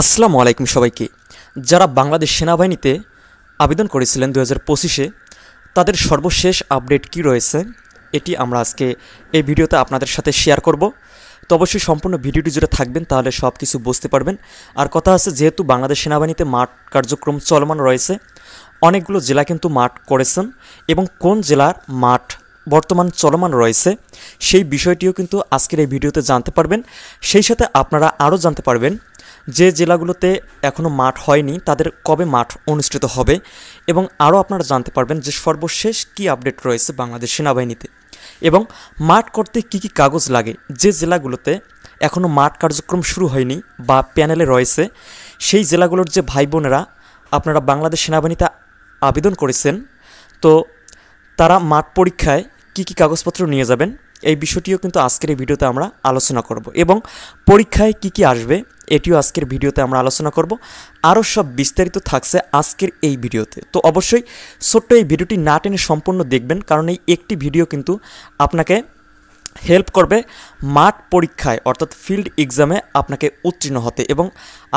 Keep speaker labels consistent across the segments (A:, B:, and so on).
A: আসসালামু আলাইকুম সবাইকে। যারা বাংলাদেশ সেনাবাহিনীতে আবেদন করেছিলেন 2025-এ তাদের সর্বশেষ আপডেট কি রয়েছে এটি আমরা আজকে এই ভিডিওতে আপনাদের সাথে শেয়ার করব। তো অবশ্যই সম্পূর্ণ ভিডিওটি জুড়ে থাকবেন, তাহলে সব কিছু বুঝতে পারবেন। আর কথা আছে, যেহেতু বাংলাদেশ সেনাবাহিনীতে মাঠ কার্যক্রম চলমান রয়েছে, অনেকগুলো জেলা কিন্তু মাঠ করেছেন এবং কোন জেলার মাঠ বর্তমান চলমান রয়েছে সেই বিষয়টিও কিন্তু আজকের এই ভিডিওতে জানতে পারবেন। সেই সাথে আপনারা আরও জানতে পারবেন যে জেলাগুলোতে এখনও মাঠ হয়নি তাদের কবে মাঠ অনুষ্ঠিত হবে, এবং আরও আপনারা জানতে পারবেন যে সর্বশেষ কি আপডেট রয়েছে বাংলাদেশ সেনাবাহিনীতে, এবং মাঠ করতে কি কি কাগজ লাগে। যে জেলাগুলোতে এখনও মাঠ কার্যক্রম শুরু হয়নি বা প্যানেলে রয়েছে সেই জেলাগুলোর যে ভাই বোনেরা আপনারা বাংলাদেশ সেনাবাহিনীতে আবেদন করেছেন, তো তারা মাঠ পরীক্ষায় কি কি কাগজপত্র নিয়ে যাবেন এই বিষয়টিও কিন্তু আজকের এই ভিডিওতে আমরা আলোচনা করব, এবং পরীক্ষায় কি কি আসবে এটিও আজকের ভিডিওতে আমরা আলোচনা করব। আরও সব বিস্তারিত থাকছে আজকের এই ভিডিওতে। তো অবশ্যই ছোট্ট এই ভিডিওটি না টেনে সম্পূর্ণ দেখবেন, কারণ এই একটি ভিডিও কিন্তু আপনাকে হেল্প করবে মাঠ পরীক্ষায় অর্থাৎ ফিল্ড এক্সামে আপনাকে উত্তীর্ণ হতে, এবং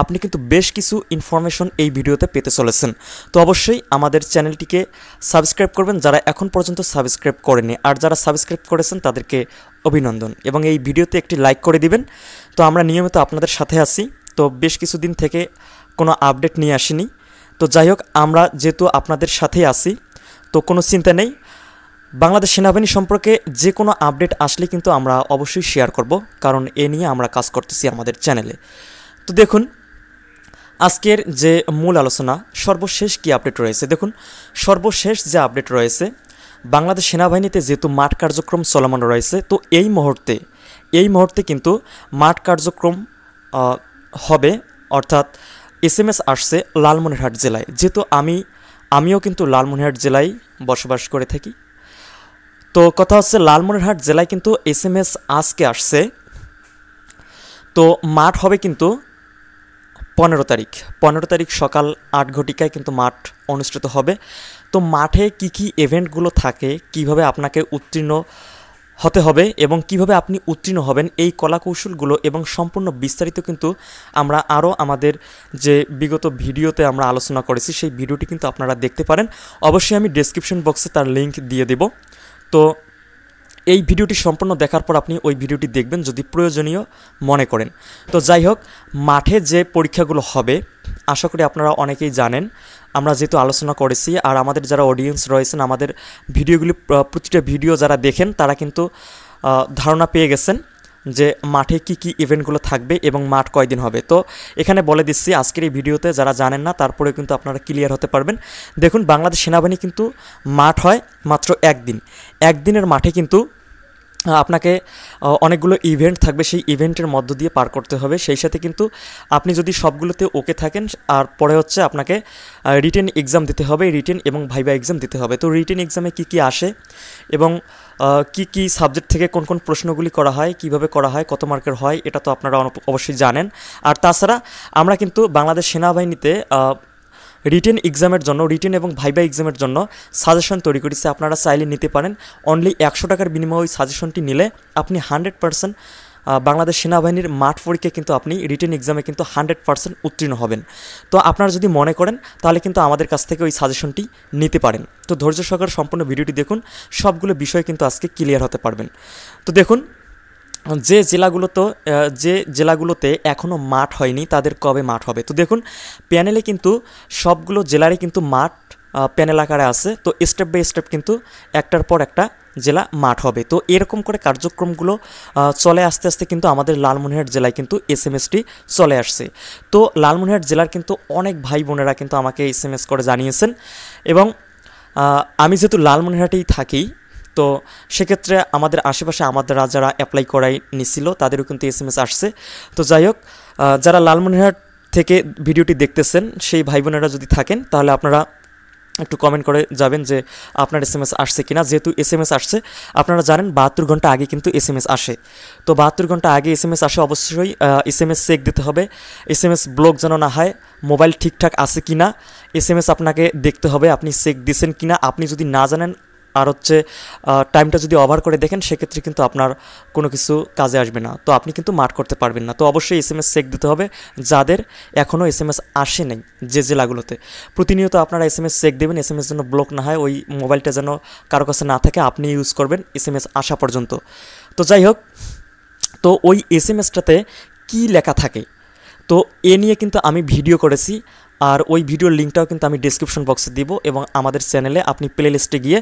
A: আপনি কিন্তু বেশ কিছু ইনফরমেশন এই ভিডিওতে পেতে চলেছেন। তো অবশ্যই আমাদের চ্যানেলটিকে সাবস্ক্রাইব করবেন যারা এখন পর্যন্ত সাবস্ক্রাইব করেনি, আর যারা সাবস্ক্রাইব করেছেন তাদেরকে অভিনন্দন, এবং এই ভিডিওতে একটি লাইক করে দিবেন। তো আমরা নিয়মিত আপনাদের সাথে আছি, তো বেশ কিছুদিন থেকে কোনো আপডেট নিয়ে আসিনি। তো যাই হোক, আমরা যেহেতু আপনাদের সাথেই আছি তো কোনো চিন্তা নেই। বাংলাদেশ সেনাবাহিনী সম্পর্কে যে কোনো আপডেট আসলে কিন্তু আমরা অবশ্যই শেয়ার করব, কারণ এ নিয়ে আমরা কাজ করতেছি আমাদের চ্যানেলে। তো দেখুন আজকের যে মূল আলোচনা, সর্বশেষ কি আপডেট রয়েছে। দেখুন সর্বশেষ যে আপডেট রয়েছে, বাংলাদেশ সেনাবাহিনীতে যেহেতু মাঠ কার্যক্রম চলমান রয়েছে, তো এই মুহূর্তে কিন্তু মাঠ কার্যক্রম হবে, অর্থাৎ SMS আসছে লালমনিরহাট জেলায়। যেহেতু আমিও কিন্তু লালমনিরহাট জেলায় বসবাস করে থাকি, তো কথা হচ্ছে লালমনিরহাট জেলায় কিন্তু SMS আজকে আসছে। তো মাঠ হবে কিন্তু 15 তারিখ সকাল 8 ঘটিকায় কিন্তু মাঠ অনুষ্ঠিত হবে। তো মাঠে কি কি ইভেন্টগুলো থাকে, কিভাবে আপনাকে উত্তীর্ণ হতে হবে এবং কিভাবে আপনি উত্তীর্ণ হবেন, এই কলাকৌশলগুলো এবং সম্পূর্ণ বিস্তারিত কিন্তু আমরা আরও আমাদের যে বিগত ভিডিওতে আমরা আলোচনা করেছি সেই ভিডিওটি কিন্তু আপনারা দেখতে পারেন। অবশ্যই আমি ডেসক্রিপশন বক্সে তার লিঙ্ক দিয়ে দেব। তো এই ভিডিওটি সম্পূর্ণ দেখার পর আপনি ওই ভিডিওটি দেখবেন যদি প্রয়োজনীয় মনে করেন। তো যাই হোক, মাঠে যে পরীক্ষাগুলো হবে আশা করি আপনারা অনেকেই জানেন, আমরা যেহেতু আলোচনা করেছি, আর আমাদের যারা অডিয়েন্স রয়েছেন আমাদের ভিডিওগুলি প্রতিটা ভিডিও যারা দেখেন তারা কিন্তু ধারণা পেয়ে গেছেন যে মাঠে কি কি ইভেন্টগুলো থাকবে এবং মাঠ কয়দিন হবে। তো এখানে বলে দিচ্ছি আজকের এই ভিডিওতে, যারা জানেন না তারপরে কিন্তু আপনারা ক্লিয়ার হতে পারবেন। দেখুন বাংলাদেশ সেনাবাহিনী কিন্তু মাঠ হয় মাত্র একদিনের মাঠে কিন্তু আপনাকে অনেকগুলো ইভেন্ট থাকবে, সেই ইভেন্টের মধ্য দিয়ে পার করতে হবে। সেই সাথে কিন্তু আপনি যদি সবগুলোতে ওকে থাকেন, আর পরে হচ্ছে আপনাকে রিটেন এক্সাম দিতে হবে, রিটেন এবং ভাইভা এক্সাম দিতে হবে। তো রিটেন এক্সামে কি কি আসে এবং কি কি সাবজেক্ট থেকে কোন কোন প্রশ্নগুলি করা হয়, কিভাবে করা হয়, কত মার্কের হয়, এটা তো আপনারা অবশ্যই জানেন। আর তাছাড়া আমরা কিন্তু বাংলাদেশ সেনাবাহিনীতে রিটেন এক্সামের জন্য, রিটেন এবং ভাইভা এক্সামের জন্য সাজেশন তৈরি করেছে, আপনারা চাইলে নিতে পারেন। অনলি 100 টাকার বিনিময়ে ওই সাজেশনটি নিলে আপনি 100% বাংলাদেশ সেনাবাহিনীর মাঠ পরীক্ষায় কিন্তু আপনি রিটেন এক্সামে কিন্তু 100% উত্তীর্ণ হবেন। তো আপনারা যদি মনে করেন তাহলে কিন্তু আমাদের কাছ থেকে ওই সাজেশনটি নিতে পারেন। তো ধৈর্য সহকারে সম্পূর্ণ ভিডিওটি দেখুন, সবগুলো বিষয় কিন্তু আজকে ক্লিয়ার হতে পারবেন। তো দেখুন যে জেলাগুলোতে এখনও মাঠ হয়নি তাদের কবে মাঠ হবে। তো দেখুন প্যানেলে কিন্তু সবগুলো জেলারই কিন্তু মাঠ প্যানেল আকারে আছে। তো স্টেপ বাই স্টেপ কিন্তু একটার পর একটা জেলা মাঠ হবে। তো এরকম করে কার্যক্রমগুলো চলে আস্তে আস্তে কিন্তু আমাদের লালমনিরহাট জেলায় কিন্তু SMSটি চলে আসছে। তো লালমনিরহাট জেলার কিন্তু অনেক ভাই বোনেরা কিন্তু আমাকে SMS করে জানিয়েছেন, এবং আমি যেহেতু লালমনিরহাটেই থাকি তো সেক্ষেত্রে আমাদের আশেপাশে আমাদেরা যারা অ্যাপ্লাই করাই নিছিল তাদেরও কিন্তু SMS আসছে। তো যাই হোক, যারা লালমনিরহাট থেকে ভিডিওটি দেখতেছেন সেই ভাই বোনেরা যদি থাকেন তাহলে আপনারা একটু কমেন্ট করে যাবেন যে আপনার SMS আসছে কিনা। যেহেতু SMS আসছে, আপনারা জানেন 72 ঘন্টা আগে কিন্তু SMS আসে। তো 72 ঘন্টা আগে SMS আসে, অবশ্যই SMS চেক দিতে হবে, SMS ব্লক যেন না হয়, মোবাইল ঠিকঠাক আছে কিনা SMS আপনাকে দেখতে হবে, আপনি চেক দিয়েছেন কিনা। আপনি যদি না জানেন আর হচ্ছে টাইমটা যদি ওভার করে দেখেন সেক্ষেত্রে কিন্তু আপনার কোনো কিছু কাজে আসবে না, তো আপনি কিন্তু মাঠ করতে পারবেন না। তো অবশ্যই SMS চেক দিতে হবে যাদের এখনও SMS আসে নাই যে জেলাগুলোতে। প্রতিনিয়ত আপনারা SMS চেক দেবেন, SMS যেন ব্লক না হয়, ওই মোবাইলটা যেন কারো কাছে না থাকে, আপনি ইউজ করবেন SMS আসা পর্যন্ত। তো যাই হোক, তো ওই SMSটাতে কী লেখা থাকে তো এ নিয়ে কিন্তু আমি ভিডিও করেছি, আর ওই ভিডিওর লিঙ্কটাও কিন্তু আমি ডেসক্রিপশন বক্সে দিব, এবং আমাদের চ্যানেলে আপনি প্লে লিস্টে গিয়ে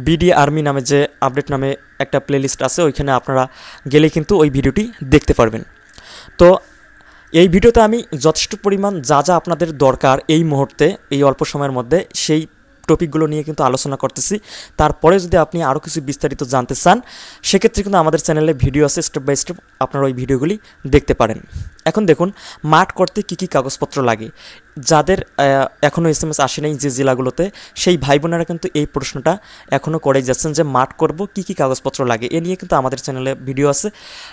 A: বিডি আর্মি নামে যে আপডেট নামে একটা প্লে লিস্ট আছে, ওইখানে আপনারা গেলে কিন্তু ওই ভিডিওটি দেখতে পারবেন। তো এই ভিডিওতে আমি যথেষ্ট পরিমাণ যা যা আপনাদের দরকার এই মুহূর্তে এই অল্প সময়ের মধ্যে সেই টপিকগুলো নিয়ে কিন্তু আলোচনা করতেছি। তারপরে যদি আপনি আরও কিছু বিস্তারিত জানতে চান সেক্ষেত্রে কিন্তু আমাদের চ্যানেলে ভিডিও আছে, স্টেপ বাই স্টেপ আপনারা ওই ভিডিওগুলি দেখতে পারেন। এখন দেখুন মাঠ করতে কী কী কাগজপত্র লাগে। যাদের এখনও SMS আসে নাই যে জেলাগুলোতে, সেই ভাই বোনেরা কিন্তু এই প্রশ্নটা এখনও করেই যাচ্ছেন যে মাঠ করব কী কী কাগজপত্র লাগে। এ নিয়ে কিন্তু আমাদের চ্যানেলে ভিডিও আছে,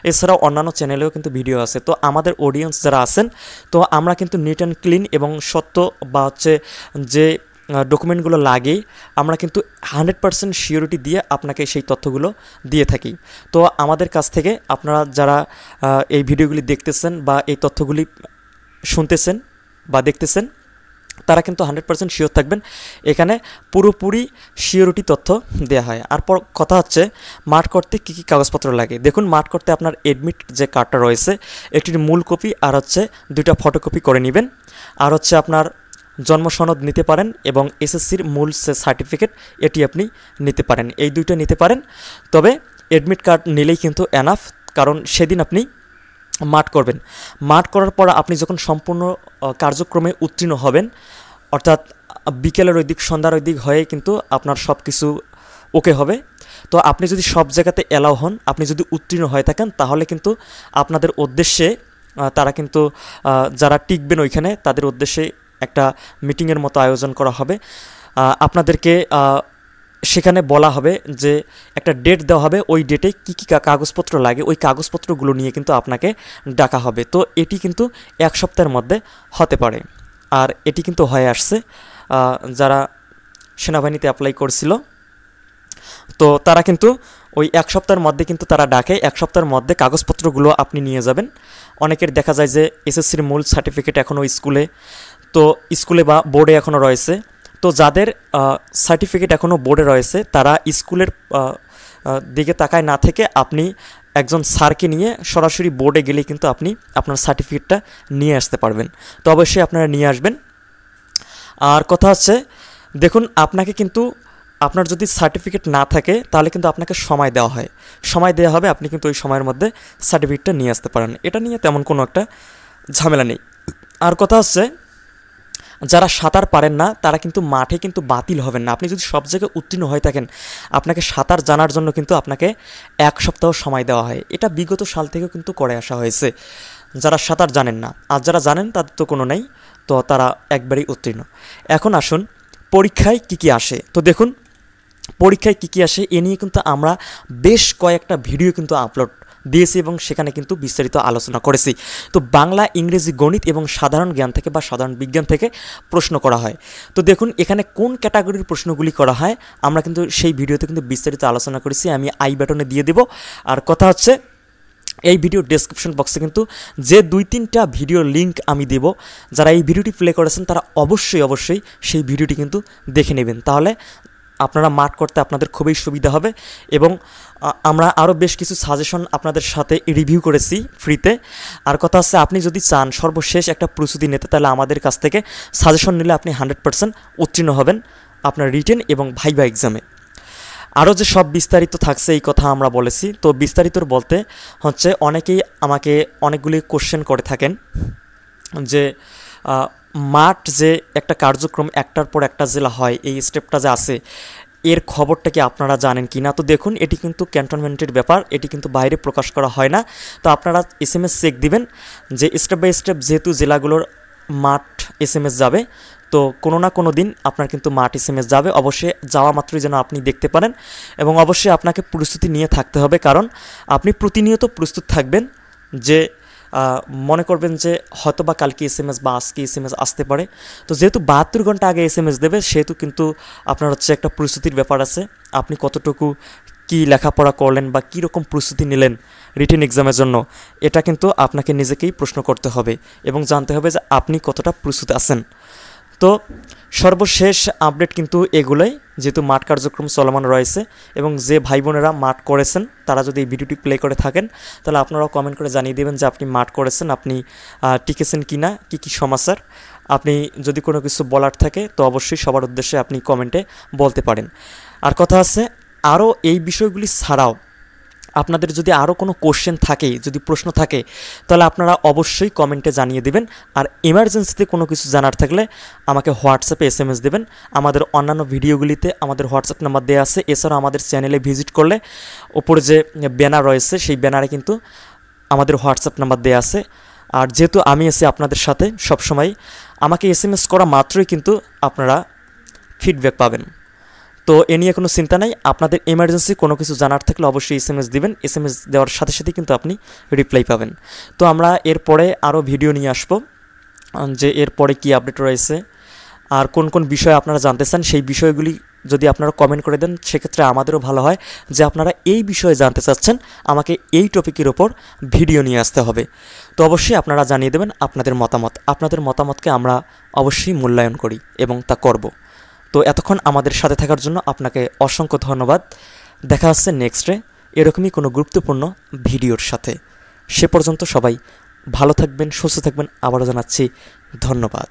A: এছাড়াও অন্যান্য চ্যানেলেও কিন্তু ভিডিও আছে। তো আমাদের অডিয়েন্স যারা আছেন, তো আমরা কিন্তু নিট অ্যান্ড ক্লিন এবং সত্য বা হচ্ছে যে ডকুমেন্টগুলো লাগে আমরা কিন্তু 100% সিওরিটি দিয়ে আপনাকে সেই তথ্যগুলো দিয়ে থাকি। তো আমাদের কাছ থেকে আপনারা যারা এই ভিডিওগুলি দেখতেছেন বা এই তথ্যগুলি শুনতেছেন বা দেখতেছেন, তারা কিন্তু 100% শিওর থাকবেন, এখানে পুরোপুরি সিওরিটি তথ্য দেওয়া হয়। আর কথা হচ্ছে মাঠ করতে কী কী কাগজপত্র লাগে। দেখুন মাঠ করতে আপনার এডমিট যে কার্ডটা রয়েছে এটির মূল কপি আর হচ্ছে 2টা ফটোকপি করে নেবেন, আর হচ্ছে আপনার জন্ম সনদ নিতে পারেন এবং SSCর মূল সার্টিফিকেট এটি আপনি নিতে পারেন, এই 2টা নিতে পারেন। তবে এডমিট কার্ড নিলেই কিন্তু এনাফ, কারণ সেদিন আপনি মাঠ করবেন। মাঠ করার পর আপনি যখন সম্পূর্ণ কার্যক্রমে উত্তীর্ণ হবেন, অর্থাৎ বিকেলের ওই দিক সন্ধ্যার ওই দিক হয়ে কিন্তু আপনার সব কিছু ওকে হবে। তো আপনি যদি সব জায়গাতে অ্যালাউ হন, আপনি যদি উত্তীর্ণ হয়ে থাকেন, তাহলে কিন্তু আপনাদের উদ্দেশ্যে তারা কিন্তু যারা টিকবেন ওইখানে তাদের উদ্দেশ্যে একটা মিটিংয়ের মতো আয়োজন করা হবে। আপনাদেরকে সেখানে বলা হবে যে একটা ডেট দেওয়া হবে, ওই ডেটে কী কী কাগজপত্র লাগে ওই কাগজপত্রগুলো নিয়ে কিন্তু আপনাকে ডাকা হবে। তো এটি কিন্তু 1 সপ্তাহের মধ্যে হতে পারে, আর এটি কিন্তু হয়ে আসছে। যারা সেনাবাহিনীতে অ্যাপ্লাই করছিল তো তারা কিন্তু ওই 1 সপ্তাহের মধ্যে কিন্তু তারা ডাকে, 1 সপ্তাহের মধ্যে কাগজপত্রগুলো আপনি নিয়ে যাবেন। অনেকের দেখা যায় যে SSCর মূল সার্টিফিকেট এখনও স্কুলে বা বোর্ডে এখনও রয়েছে। তো যাদের সার্টিফিকেট এখনও বোর্ডে রয়েছে তারা স্কুলের দিকে তাকায় না থেকে আপনি একজন স্যারকে নিয়ে সরাসরি বোর্ডে গেলে কিন্তু আপনি আপনার সার্টিফিকেটটা নিয়ে আসতে পারবেন। তো অবশ্যই আপনারা নিয়ে আসবেন। আর কথা হচ্ছে দেখুন আপনাকে কিন্তু আপনার যদি সার্টিফিকেট না থাকে তাহলে কিন্তু আপনাকে সময় দেওয়া হবে, আপনি কিন্তু ওই সময়ের মধ্যে সার্টিফিকেটটা নিয়ে আসতে পারেন। এটা নিয়ে তেমন কোনো একটা ঝামেলা নেই। আর কথা হচ্ছে যারা সাঁতার পারেন না তারা কিন্তু মাঠে কিন্তু বাতিল হবেন না। আপনি যদি সব জায়গায় উত্তীর্ণ হয়ে থাকেন, আপনাকে সাঁতার জানার জন্য কিন্তু আপনাকে 1 সপ্তাহ সময় দেওয়া হয়। এটা বিগত সাল থেকেও কিন্তু করে আসা হয়েছে যারা সাঁতার জানেন না। আর যারা জানেন তাদের তো কোনো নেই, তো তারা একবারেই উত্তীর্ণ। এখন আসুন পরীক্ষায় কী কী আসে। তো দেখুন পরীক্ষায় কী কী আসে এ নিয়ে কিন্তু আমরা বেশ কয়েকটা ভিডিও কিন্তু আপলোড দিয়েছি এবং সেখানে কিন্তু বিস্তারিত আলোচনা করেছি। তো বাংলা, ইংরেজি, গণিত এবং সাধারণ জ্ঞান থেকে বা সাধারণ বিজ্ঞান থেকে প্রশ্ন করা হয়। তো দেখুন এখানে কোন ক্যাটাগরির প্রশ্নগুলি করা হয় আমরা কিন্তু সেই ভিডিওতে কিন্তু বিস্তারিত আলোচনা করেছি, আমি আই বাটনে দিয়ে দেব। আর কথা হচ্ছে এই ভিডিও ডেসক্রিপশন বক্সে কিন্তু যে 2-3টা ভিডিওর লিঙ্ক আমি দেব, যারা এই ভিডিওটি প্লে করেছেন তারা অবশ্যই সেই ভিডিওটি কিন্তু দেখে নেবেন, তাহলে আপনারা মাঠ করতে আপনাদের খুবই সুবিধা হবে। এবং আমরা আরও বেশ কিছু সাজেশন আপনাদের সাথে রিভিউ করেছি ফ্রিতে। আর কথা হচ্ছে আপনি যদি চান সর্বশেষ একটা প্রস্তুতি নিতে, তাহলে আমাদের কাছ থেকে সাজেশন নিলে আপনি 100% উত্তীর্ণ হবেন আপনার রিটেন এবং ভাইভা এক্সামে। আরও যে সব বিস্তারিত থাকছে এই কথা আমরা বলেছি। তো বিস্তারিত বলতে হচ্ছে অনেকেই আমাকে অনেকগুলি কোশ্চেন করে থাকেন যে মাঠ যে একটা কার্যক্রম একটার পর একটা জেলা হয়, এই স্টেপটা যে আছে এর খবরটা কি আপনারা জানেন কি না। তো দেখুন এটি কিন্তু ক্যান্টনমেন্টের ব্যাপার, এটি কিন্তু বাইরে প্রকাশ করা হয় না। তো আপনারা SMS চেক দিবেন যে স্টেপ বাই স্টেপ যেহেতু জেলাগুলোর মাঠ SMS যাবে, তো কোনো না কোনো দিন আপনার কিন্তু মাঠ SMS যাবে। অবশ্যই যাওয়া মাত্রই যেন আপনি দেখতে পারেন এবং অবশ্যই আপনাকে প্রস্তুতি নিয়ে থাকতে হবে, কারণ আপনি প্রতিনিয়ত প্রস্তুত থাকবেন যে মনে করবেন যে হয়তোবা কালকে SMS বা আজকে SMS আসতে পারে। তো যেহেতু 72 ঘন্টা আগে SMS দেবে, সেহেতু কিন্তু আপনার হচ্ছে একটা প্রস্তুতির ব্যাপার আছে। আপনি কতটুকু কি লেখাপড়া করলেন বা কী রকম প্রস্তুতি নিলেন রিটেন এক্সামের জন্য, এটা কিন্তু আপনাকে নিজেকেই প্রশ্ন করতে হবে এবং জানতে হবে যে আপনি কতটা প্রস্তুত আছেন। তো সর্বশেষ আপডেট কিন্তু এগুলোই, যেহেতু মাঠ কার্যক্রম চলমান রয়েছে এবং যে ভাই বোনেরা মাঠ করেছেন তারা যদি এই ভিডিওটি প্লে করে থাকেন তাহলে আপনারাও কমেন্ট করে জানিয়ে দেবেন যে আপনি মাঠ করেছেন, আপনি টিকেছেন কি না, কী সমাচার। আপনি যদি কোনো কিছু বলার থাকে তো অবশ্যই সবার উদ্দেশ্যে আপনি কমেন্টে বলতে পারেন। আর কথা আছে, আরও এই বিষয়গুলি ছাড়াও আপনাদের যদি আরও কোনো কোশ্চেন থাকে, যদি প্রশ্ন থাকে, তাহলে আপনারা অবশ্যই কমেন্টে জানিয়ে দেবেন। আর এমার্জেন্সিতে কোনো কিছু জানার থাকলে আমাকে হোয়াটসঅ্যাপে SMS দেবেন। আমাদের অন্যান্য ভিডিওগুলিতে আমাদের হোয়াটসঅ্যাপ নাম্বার দেওয়া আছে। এছাড়াও আমাদের চ্যানেলে ভিজিট করলে ওপরে যে ব্যানার রয়েছে সেই ব্যানারে কিন্তু আমাদের হোয়াটসঅ্যাপ নাম্বার দেওয়া আছে। আর যেহেতু আমি আছি আপনাদের সাথে সবসময়, আমাকে SMS করা মাত্রই কিন্তু আপনারা ফিডব্যাক পাবেন। তো এ নিয়ে কোনো চিন্তা নাই। আপনাদের এমার্জেন্সি কোনো কিছু জানার থাকলে অবশ্যই SMS দিবেন। SMS দেওয়ার সাথে সাথে কিন্তু আপনি রিপ্লাই পাবেন। তো আমরা এরপরে আরও ভিডিও নিয়ে আসবো যে এরপরে কী আপডেট রয়েছে আর কোন কোন বিষয় আপনারা জানতে চান, সেই বিষয়গুলি যদি আপনারা কমেন্ট করে দেন সেক্ষেত্রে আমাদেরও ভালো হয় যে আপনারা এই বিষয়ে জানতে চাচ্ছেন, আমাকে এই টপিকের ওপর ভিডিও নিয়ে আসতে হবে। তো অবশ্যই আপনারা জানিয়ে দেবেন আপনাদের মতামত। আপনাদের মতামতকে আমরা অবশ্যই মূল্যায়ন করি এবং তা করব। তো এতক্ষণ আমাদের সাথে থাকার জন্য আপনাকে অসংখ্য ধন্যবাদ। দেখা হচ্ছে নেক্সটে এরকমই কোনো গুরুত্বপূর্ণ ভিডিওর সাথে। সে পর্যন্ত সবাই ভালো থাকবেন, সুস্থ থাকবেন। আবারও জানাচ্ছি ধন্যবাদ।